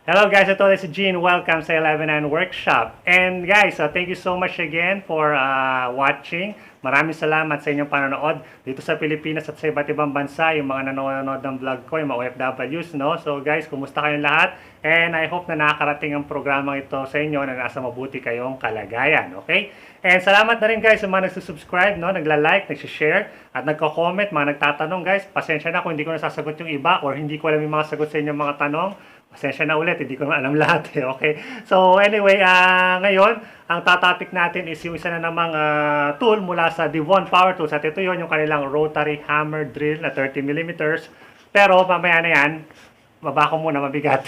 Hello guys, ito ulit si Gene. Welcome sa 11.9 Workshop. And guys, thank you so much again for watching. Maraming salamat sa inyong panonood dito sa Pilipinas at sa iba't ibang bansa, yung mga nanonood ng vlog ko, yung mga OFWs, no? So guys, kumusta kayong lahat? And I hope na nakakarating ang programang ito sa inyo na nasa mabuti kayong kalagayan, okay? And salamat na rin guys sa mga nagsusubscribe, no? Nagla-like, nagsishare, at nagko-comment, mga nagtatanong guys. Pasensya na kung hindi ko nasasagot yung iba or hindi ko alam yung mga sagot sa inyong mga tanong. Pasensya na ulit, hindi ko na alam lahat eh, okay? So anyway, ngayon, ang tatopic natin is yung isa na namang tool mula sa Devon Powertools. At ito yon yung kanilang Rotary Hammer Drill na 30mm. Pero mamaya na yan, baba ko muna, mabigat.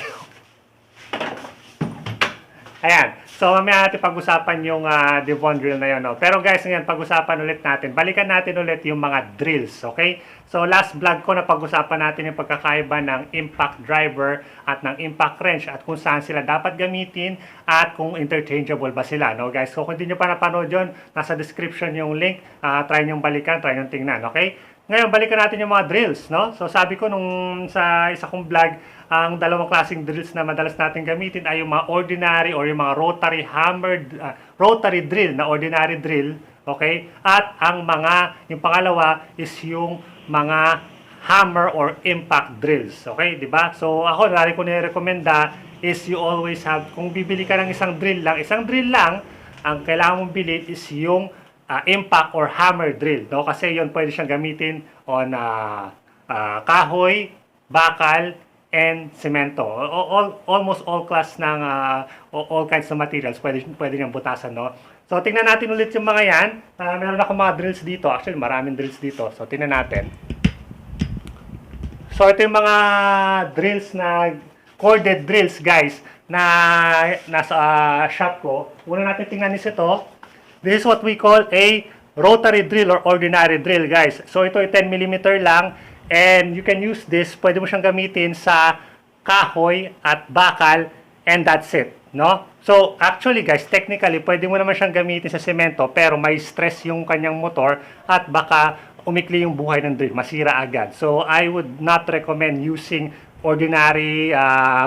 Ayan. So, mamaya natin pag-usapan yung Devon drill na yun. No? Pero guys, ngayon, pag-usapan ulit natin. Balikan natin ulit yung mga drills. Okay? So, last vlog ko na pag-usapan natin yung pagkakaiba ng impact driver at ng impact wrench at kung saan sila dapat gamitin at kung interchangeable ba sila. No, guys? So, kung hindi nyo pa napanood yun, nasa description yung link. Try nyo balikan, try nyo tingnan. Okay? Ngayon, balikan natin yung mga drills. No? So, sabi ko nung sa isa kong vlog, ang dalawang klaseng drills na madalas natin gamitin ay yung mga ordinary or yung mga rotary hammer, rotary drill na ordinary drill, okay? At ang yung pangalawa is yung mga hammer or impact drills, okay? Diba? So ako, lari ko nirekomenda is you always have, kung bibili ka ng isang drill lang, ang kailangan mong bilhin is yung impact or hammer drill, no? Kasi yun pwede siyang gamitin on kahoy, bakal, and semento. Almost all class ng all kinds of materials pwede niyang butasan, no? So tingnan natin ulit yung mga yan. Meron ako mga drills dito. Actually, maraming drills dito. So tingnan natin. So ito yung mga drills na corded drills, guys, na nasa shop ko. Una natin tingnan is ito. This is what we call a rotary drill or ordinary drill, guys. So ito ay 10mm lang. And you can use this, pwede mo siyang gamitin sa kahoy at bakal, and that's it, no? So, actually guys, technically, pwede mo naman siyang gamitin sa semento, pero may stress yung kanyang motor at baka umikli yung buhay ng drill, masira agad. So, I would not recommend using ordinary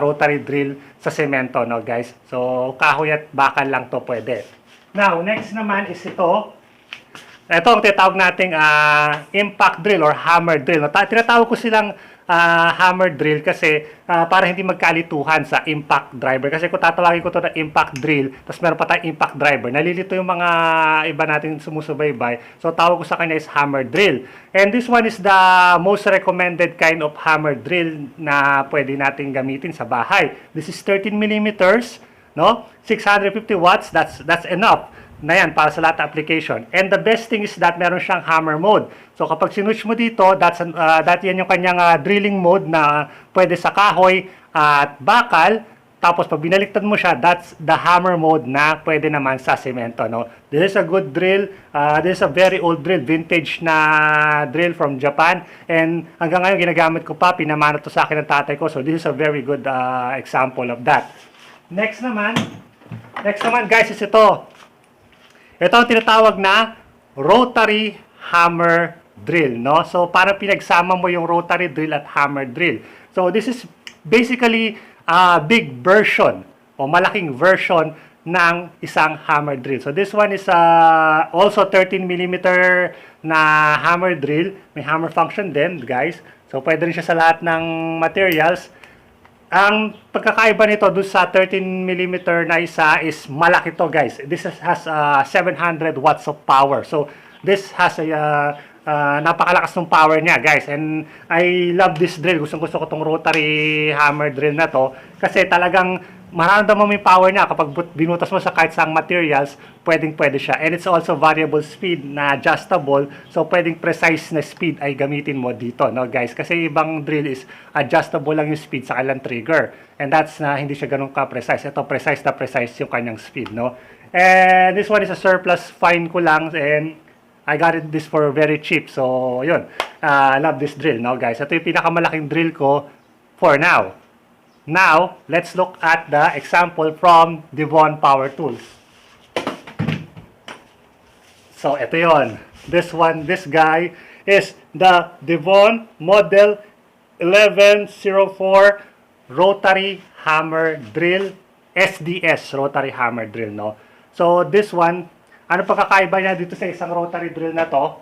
rotary drill sa semento, no guys? So, kahoy at bakal lang to pwede. Now, next naman is ito. Ito ang tinatawag nating impact drill or hammer drill. Tinatawag ko silang hammer drill kasi para hindi magkalituhan sa impact driver. Kasi kung tatawagin ko ito na impact drill, tapos meron pa tayong impact driver, nalilito yung mga iba natin sumusubaybay. So tawag ko sa kanya is hammer drill. And this one is the most recommended kind of hammer drill na pwede natin gamitin sa bahay. This is 13mm, no? 650 watts, that's enough na yan para sa lahat ng application. And the best thing is that meron siyang hammer mode. So kapag sinuch mo dito, yan yung kanyang drilling mode na pwede sa kahoy at bakal. Tapos pag binaliktad mo siya, that's the hammer mode na pwede naman sa semento, no? This is a good drill. This is a very old drill, vintage na drill from Japan. And hanggang ngayon ginagamit ko pa, pinamana to sa akin ng tatay ko. So this is a very good example of that. Next naman guys is ito. Ito ang tinatawag na rotary hammer drill, no? So, para pinagsama mo yung rotary drill at hammer drill. So, this is basically a big version o malaking version ng isang hammer drill. So, this one is also 13mm na hammer drill. May hammer function din, guys. So, pwede rin siya sa lahat ng materials. Ang pagkakaiba nito doon sa 13mm na isa is malaki to, guys. This has 700 watts of power. So, this has a napakalakas ng power niya, guys. And I love this drill. Gusto ko itong rotary hammer drill na to. Kasi talagang mararamdaman mo yung power niya. Kapag binutas mo sa kahit saang materials, pwede siya. And it's also variable speed na adjustable. So, pwedeng precise na speed ay gamitin mo dito, no, guys? Kasi ibang drill is adjustable lang yung speed sa kanilang trigger. And that's na hindi siya ganun ka-precise. Ito, precise na precise yung kanyang speed, no? And this one is a surplus find ko lang. And I got this for very cheap. So, yun. I love this drill, no, guys? Ito yung pinakamalaking drill ko for now. Now, let's look at the example from Devon Powertools. So, ito yon. This guy is the Devon Model 11.04 Rotary Hammer Drill SDS Rotary Hammer Drill, no? So this one, ano pagkakaiba niya dito sa isang rotary drill na to?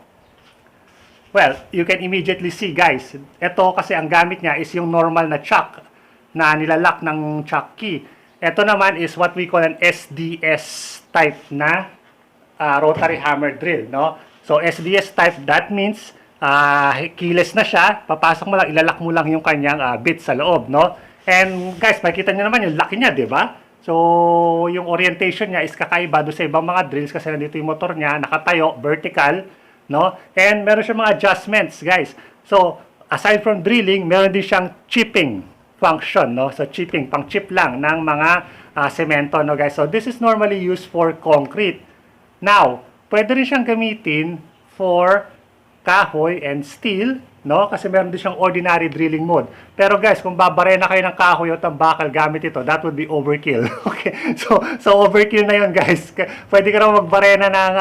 Well, you can immediately see, guys. Ito kasi ang gamit niya is yung normal na chuck na nilalak ng chuck key. Ito naman is what we call an SDS type na rotary hammer drill, no? So SDS type, that means keyless na siya. Papasok mo lang, ilalak mo lang yung kanyang bit sa loob, no? And guys, makikita niyo naman yung laki niya, di ba? So, yung orientation niya is kakaiba doon sa ibang mga drills kasi nandito yung motor niya, nakatayo, vertical, no? And meron siyang mga adjustments, guys. So, aside from drilling, meron din siyang chipping function, no? So, chipping, pang chip lang ng mga semento, no, guys? So, this is normally used for concrete. Now, pwede rin siyang gamitin for kahoy and steel, no? Kasi meron din siyang ordinary drilling mode. Pero guys, kung babarena kayo ng kahoy o tambakal gamit ito, that would be overkill. Okay? So overkill na yun, guys. Pwede ka raw magbarena ng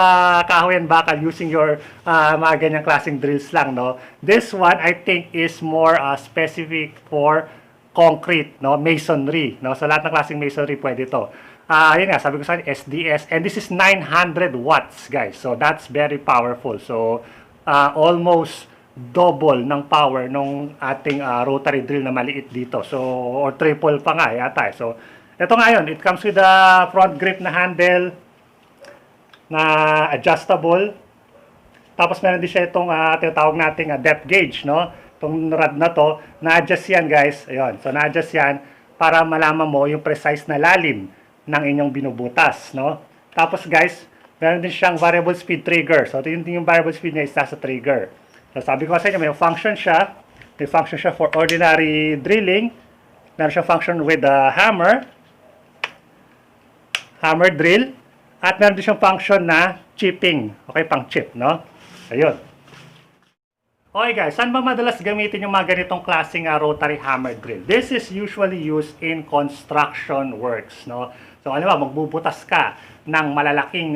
kahoy and bakal using your mga ganyang klaseng drills lang, no? This one, I think, is more specific for concrete, no? Masonry, no? So lahat ng klaseng masonry pwede ito. Yun nga, sabi ko sa inyo, SDS. And this is 900 watts, guys. So that's very powerful. So almost double ng power nung ating rotary drill na maliit dito. So, or triple pa nga yata. So, ito nga yun. It comes with a front grip na handle na adjustable. Tapos, meron din siya itong tinatawag nating depth gauge, no? Itong rod na to, na-adjust yan, guys. Ayun. So, na-adjust yan para malaman mo yung precise na lalim ng inyong binubutas, no? Tapos, guys, meron din siyang variable speed trigger. So, ito yung variable speed niya is nasa trigger. So, sabi ko sa inyo, may function siya. May function siya for ordinary drilling. Meron siyang function with the hammer drill. At meron din siyang function na chipping. Okay, pang chip, no? Ayun. Okay guys, saan ba madalas gamitin yung mga ganitong klaseng rotary hammer drill? This is usually used in construction works, no? So, ano ba, magbubutas ka ng malalaking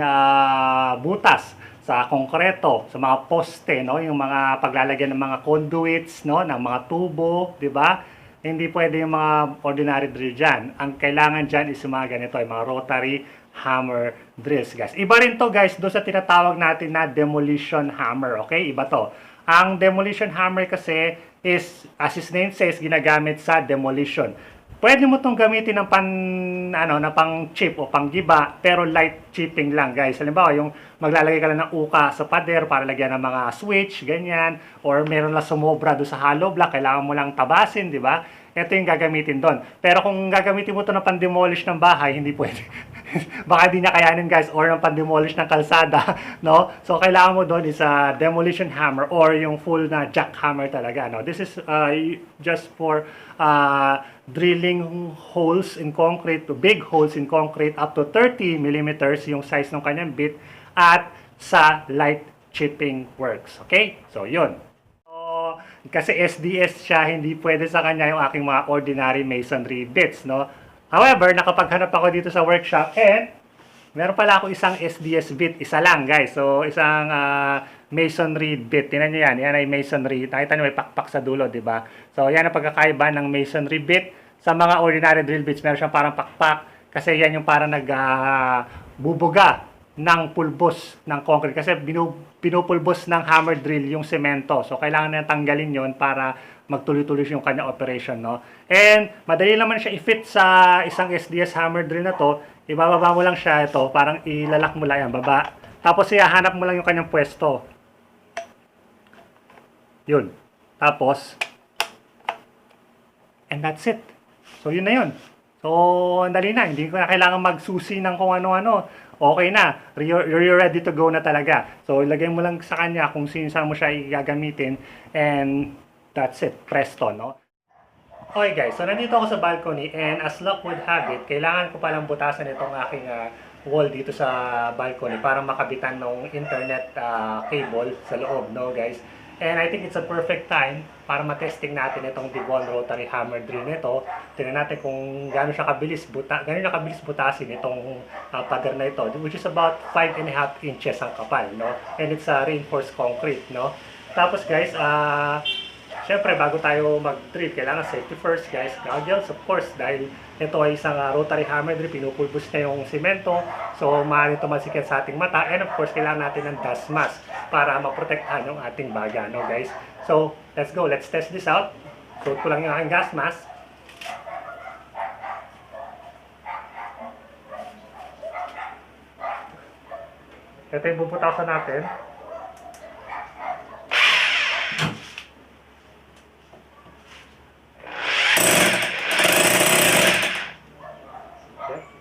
butas sa konkreto, sa mga poste, no, yung mga paglalagyan ng mga conduits, no, ng mga tubo, 'di ba? Hindi pwede yung mga ordinary drill diyan. Ang kailangan diyan is yung mga ganito, yung mga rotary hammer drills, guys. Iba rin to, guys, doon sa tinatawag natin na demolition hammer, okay? Iba to. Ang demolition hammer kasi is, as his name says, ginagamit sa demolition. Pwede mo itong gamitin ng pang chip o pang giba, pero light chipping lang, guys. Halimbawa, yung maglalagay ka lang ng uka sa pader para lagyan ng mga switch, ganyan, or meron lang sumobra doon sa hollow block, kailangan mo lang tabasin, di ba? Ito yung gagamitin doon. Pero kung gagamitin mo ito ng pan-demolish ng bahay, hindi pwede. Baka hindi niya kayanin, guys, or ng pan-demolish ng kalsada, no? So, kailangan mo doon is a demolition hammer or yung full na jackhammer talaga, no? This is just for drilling holes in concrete, big holes in concrete up to 30 millimeters yung size ng kanyang bit at sa light chipping works. Okay? So, yun. Kasi SDS siya, hindi pwede sa kanya yung aking mga ordinary masonry bits, no? However, nakapaghanap ako dito sa workshop and meron pala ako isang SDS bit, isa lang, guys. So, isang masonry bit. Tingnan nyo yan. Yan ay masonry. Nakita nyo may pakpak sa dulo, di ba? So, yan ang pagkakaiba ng masonry bit. Sa mga ordinary drill bits, meron siyang parang pakpak. Kasi yan yung parang nagbubuga ng pulbos ng concrete. Kasi pinupulbos ng hammer drill yung semento. So, kailangan na tanggalin yon para magtuloy-tuloy yung kanya operation, no? And, madali naman siya i-fit sa isang SDS hammer drill na to. Ibababa mo lang siya ito. Parang ilalak mo lang yan, baba. Tapos, ihahanap mo lang yung kanyang pwesto. Yun. Tapos, and that's it. So, yun na yun. So, ang dali na. Hindi ko na kailangan magsusi ng kung ano-ano. Okay na. You're ready to go na talaga. So, ilagay mo lang sa kanya kung saan mo siya igagamitin. And, that's it. Presto, no? Okay, guys. So, nandito ako sa balcony. And, as luck would have it, kailangan ko palang butasan itong aking wall dito sa balcony para makabitan ng internet cable sa loob, no, guys? And I think it's a perfect time para matesting natin itong Devon Rotary Hammer Drill nito. Tingnan natin kung gaano siya kabilis butasin itong pader na ito, which is about 5.5 inches ang kapal, no? And it's reinforced concrete, no? Tapos, guys, syempre bago tayo mag-drill, kailangan safety first guys. Goggles of course, dahil ito ay isang rotary hammer drill, pinupulbos niya yung simento. So maaaring ito masikip sa ating mata. And of course, kailangan natin ng dust mask para maprotektahan yung ating baga, no guys. So let's go, let's test this out. Suot ko lang yung aking gas mask. Ito yung bubutasan natin.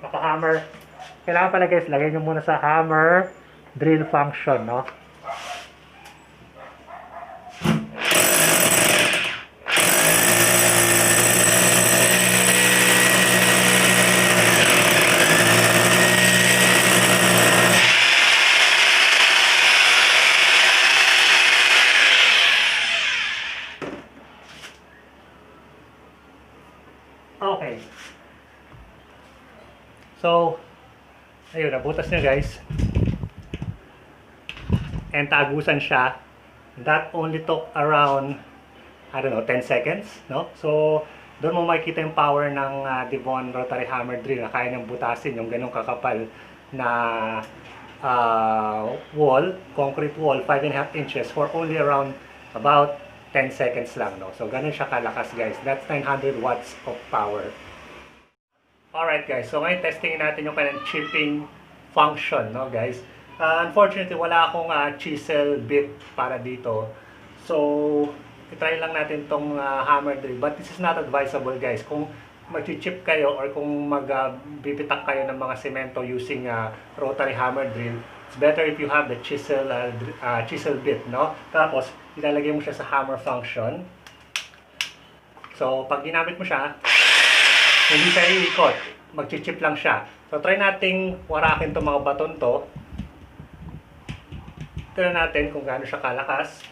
Naka-hammer. Kailangan pala guys, lagay nyo muna sa hammer drill function, no? Okay. So, ayun, nabutas niya guys. And tagusan siya. That only took around, I don't know, 10 seconds, no? So, doon mo makikita yung power ng Devon Rotary Hammer Drill na kaya niyang butasin yung ganong kakapal na wall, concrete wall, 5.5 inches for only around about 10 seconds lang, no? So, ganun siya kalakas guys. That's 900 watts of power. Alright guys, so ngayon testingin natin yung kanyang chipping function, no guys. Unfortunately, wala akong chisel bit para dito. So, itry lang natin tong hammer drill. But this is not advisable guys. Kung mag-chip kayo or kung magbibitak kayo ng mga semento using rotary hammer drill, it's better if you have the chisel bit, no? Tapos, ilalagay mo siya sa hammer function. So, pag ginamit mo siya, hindi siya iikot. Mag-chip lang siya. So, try nating warakin itong mga baton to. Tignan natin kung gaano siya kalakas.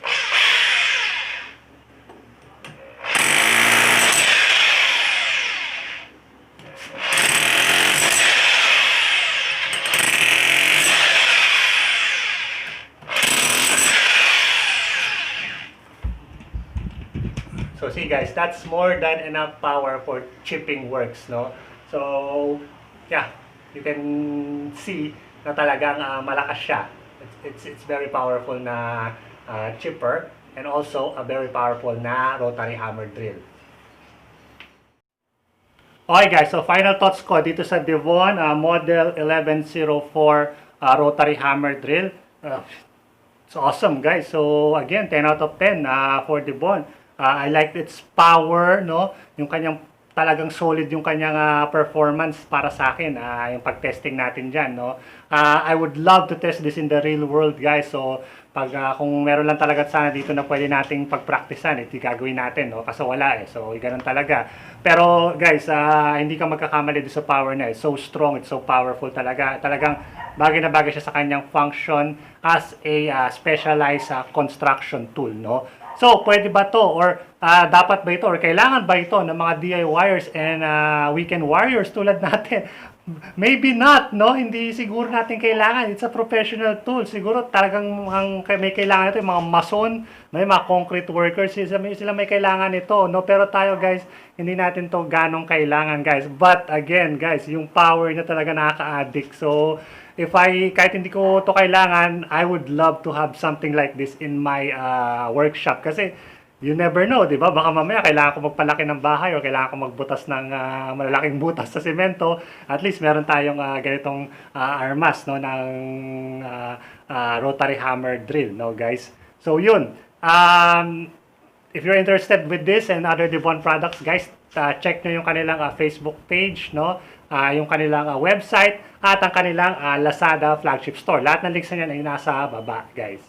So see guys, that's more than enough power for chipping works, no? So yeah, you can see na talagang malakas siya. It's very powerful na chipper and also a very powerful na rotary hammer drill. Okay guys, so final thoughts ko dito sa Devon model 1104 rotary hammer drill. It's awesome guys. So again, 10 out of 10 for Devon. I like its power, no? Yung kanyang talagang solid yung kanyang performance para sa akin, yung pag-testing natin dyan, no? I would love to test this in the real world, guys. So, pag kung meron lang talaga sana dito na pwede nating pag-practicean, ito gagawin natin, no? Kasi wala eh. So, ganun talaga. Pero, guys, hindi ka magkakamali doon sa power na. It's so strong, it's so powerful talaga. Talagang bagay na bagay siya sa kanyang function as a specialized construction tool, no? So, pwede ba to or dapat ba ito or kailangan ba ito ng mga DIYers and weekend warriors tulad natin? Maybe not, no? Hindi siguro natin kailangan. It's a professional tool. Siguro talagang may kailangan ito, yung mga mason, may mga concrete workers, sila may kailangan ito, no? Pero tayo, guys, hindi natin to ganong kailangan, guys. But again, guys, yung power niya talaga nakaka-addict. So, kahit hindi ko to kailangan, I would love to have something like this in my workshop. Kasi, you never know, di ba? Baka mamaya kailangan ko magpalaki ng bahay o kailangan ko magbutas ng malalaking butas sa semento. At least meron tayong ganitong armas, no, ng rotary hammer drill, no, guys? So, yun. If you're interested with this and other Devon products, guys, check nyo yung kanilang Facebook page, no? Yung kanilang website at ang kanilang Lazada flagship store. Lahat ng links na yan ay nasa baba, guys.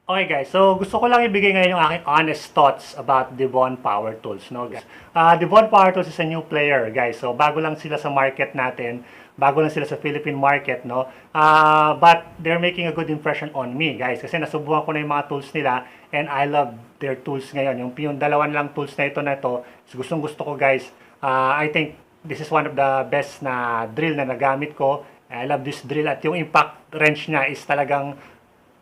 Okay guys, so gusto ko lang ibigay ngayon yung aking honest thoughts about Devon Powertools, no guys. Devon Powertools is a new player, guys. So bago lang sila sa market natin, bago lang sila sa Philippine market, no. But they're making a good impression on me, guys. Kasi nasubukan ko na yung mga tools nila and I love their tools ngayon. Yung dalawan lang tools na ito, gustong gusto ko, guys. I think this is one of the best na drill na nagamit ko. I love this drill at yung impact wrench niya is talagang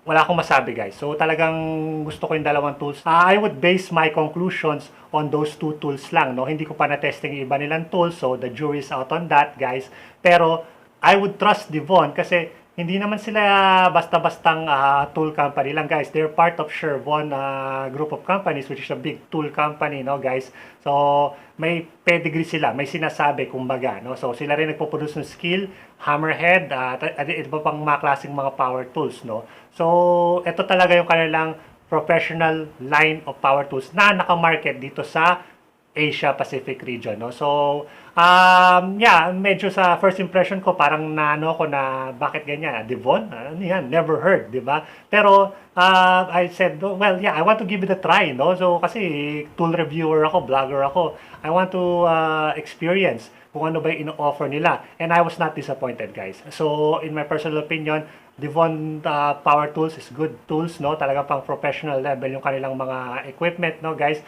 wala akong masabi guys. So talagang gusto ko yung dalawang tools. I would base my conclusions on those two tools lang, no? Hindi ko pa na-testing yung iba nilang tools, so the jury is out on that, guys. Pero I would trust Devon kasi hindi naman sila basta-bastang tool company lang, guys. They're part of Sherwon group of companies, which is a big tool company, no, guys. So may pedigree sila, may sinasabi kumbaga, no. So sila rin nagpo-produce ng skill, hammerhead, at iba pang mga klaseng mga power tools, no. So ito talaga yung kanilang professional line of power tools na naka-market dito sa Asia Pacific region, no. So yeah, medyo sa first impression ko parang naano ko na bakit ganyan, Devon? Ano yan? Never heard, 'di ba? Pero I said, well, yeah, I want to give it a try, no. So kasi tool reviewer ako, vlogger ako. I want to experience kung ano ba yung ino-offer nila. And I was not disappointed, guys. So in my personal opinion, Devon Power Tools is good tools, no? Talaga pang professional level yung kanilang mga equipment, no, guys.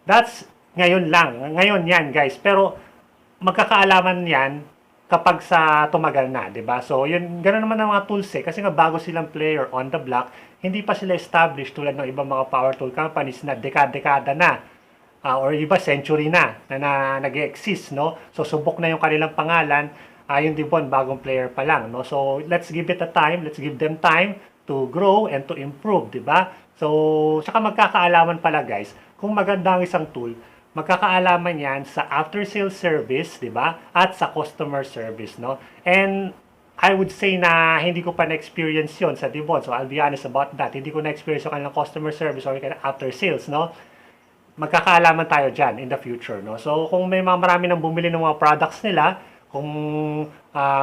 That's ngayon lang. Ngayon yan, guys. Pero magkakaalaman yan kapag sa tumagal na, 'di ba? So, yun ganoon naman ang mga tools kasi nga bago silang player on the block, hindi pa sila established tulad ng ibang mga power tool companies na dekada na or iba century na nag-exist, no? So, subok na yung kanilang pangalan. Yung Devon bagong player pa lang, no? So, let's give it a time. Let's give them time to grow and to improve, 'di ba? So, saka magkakaalaman pala, guys, kung maganda ang isang tool, magkakaalaman yan sa after-sales service, di ba? At sa customer service, no? And I would say na hindi ko pa na-experience yun sa Devon. So, I'll be honest about that. Hindi ko na-experience yung kanilang customer service or yung after-sales, no? Magkakaalaman tayo dyan in the future, no? So, kung may marami nang bumili ng mga products nila, kung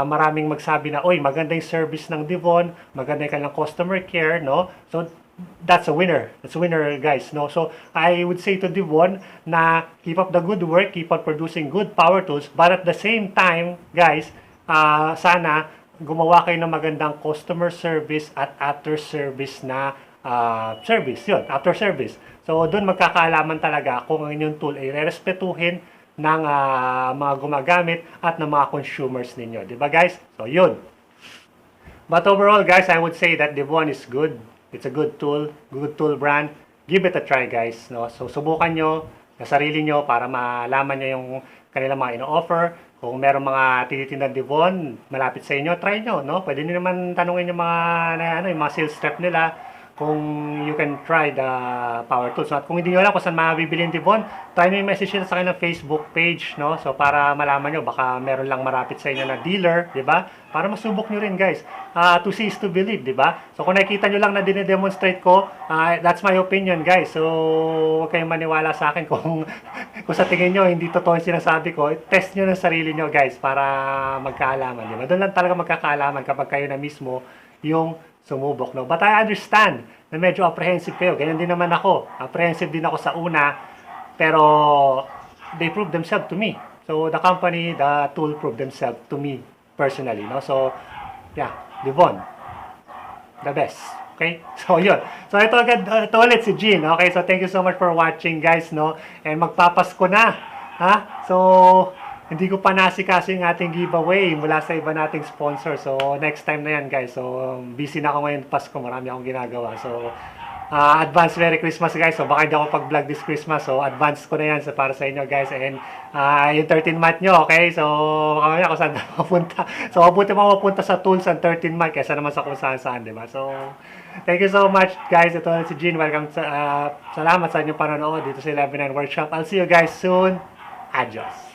maraming magsabi na, oy, maganda yung service ng Devon, maganda yung kanilang customer care, no? So, that's a winner. That's a winner, guys, no? So, I would say to Devon na keep up the good work, keep on producing good power tools, but at the same time, guys, sana gumawa kayo ng magandang customer service at after service na service. Yun, after service. So, doon magkakaalaman talaga kung ang inyong tool ay re-respetuhin ng mga gumagamit at ng mga consumers ninyo. Diba, guys? So, yun. But overall, guys, I would say that Devon is good. It's a good tool brand. Give it a try, guys, no? So subukan nyo sa sarili nyo para malaman nyo yung kanilang mga ino-offer. Kung meron mga tinitinda Devon malapit sa inyo, try nyo, no? Pwede nyo naman tanungin yung mga sales rep nila kung you can try the power tools. At kung hindi nyo alam kung saan mabibili yung Devon, try nyo yung message nila sa kanilang Facebook page, no? So para malaman nyo, baka meron lang marapit sa inyo na dealer, di ba? Para masubok nyo rin, guys. To see is to believe, di ba? So kung nakikita nyo lang na dinedemonstrate ko, that's my opinion, guys. So huwag kayong maniwala sa akin kung sa tingin nyo hindi totoo yung sinasabi ko. Test nyo ng sarili nyo, guys, para magkaalaman, di ba? Doon lang talaga magkakaalaman kapag kayo na mismo yung sumubok, no? But I understand na medyo apprehensive kayo. Ganyan din naman ako. Apprehensive din ako sa una, pero they proved themselves to me. So the company, the tool proved themselves to me personally, no? So yeah, Devon, the best. Okay? So yun. So ito ulit si Jean. Okay? So thank you so much for watching, guys, no? And magpapasko na. Ha? So hindi ko pa nasikaso yung ating giveaway mula sa iba nating sponsor. So, next time na yan, guys. So, busy na ako ngayon Pasko. Marami akong ginagawa. So, advance Merry Christmas, guys. So, baka hindi ako pag-vlog this Christmas. So, advance ko na yan para sa inyo, guys. And, yung 13 month nyo, okay? So, kamaya kung saan na mapunta. So, mabuti mo mapunta sa tools ang 13 month kaysa naman sa kung saan, diba? So, thank you so much, guys. Ito na si Jean. Welcome. Salamat sa inyong panonood dito sa 11.9 Workshop. I'll see you guys soon. Adios.